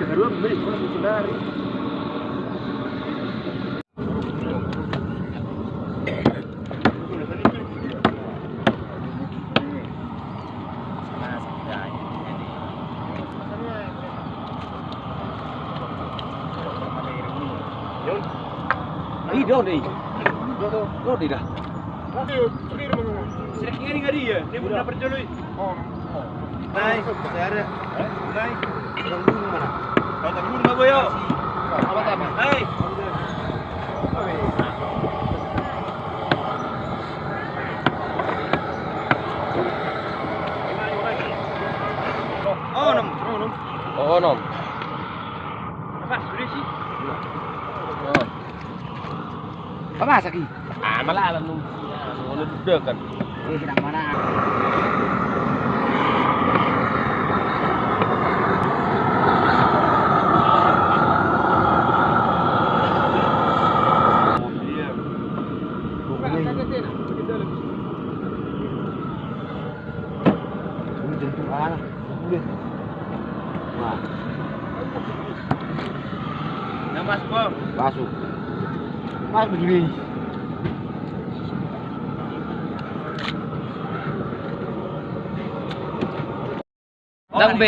Dua beli dari. Đâu đi? Đâu đi dah? Sering ini enggak dia? Dia pernah percaya. Oh. Naik, saya ada. Naik. Sedang dulu mana? Kau tak dulu enggak boyo? Apa apa? Hai. Oh, nom. Oh, nom. Apa? Sudah sih. Oh. Apa masak ini? Ah, malah alam nung. Ano duduk kan? Sedang mana? Masuk. Mas begini. Đang B.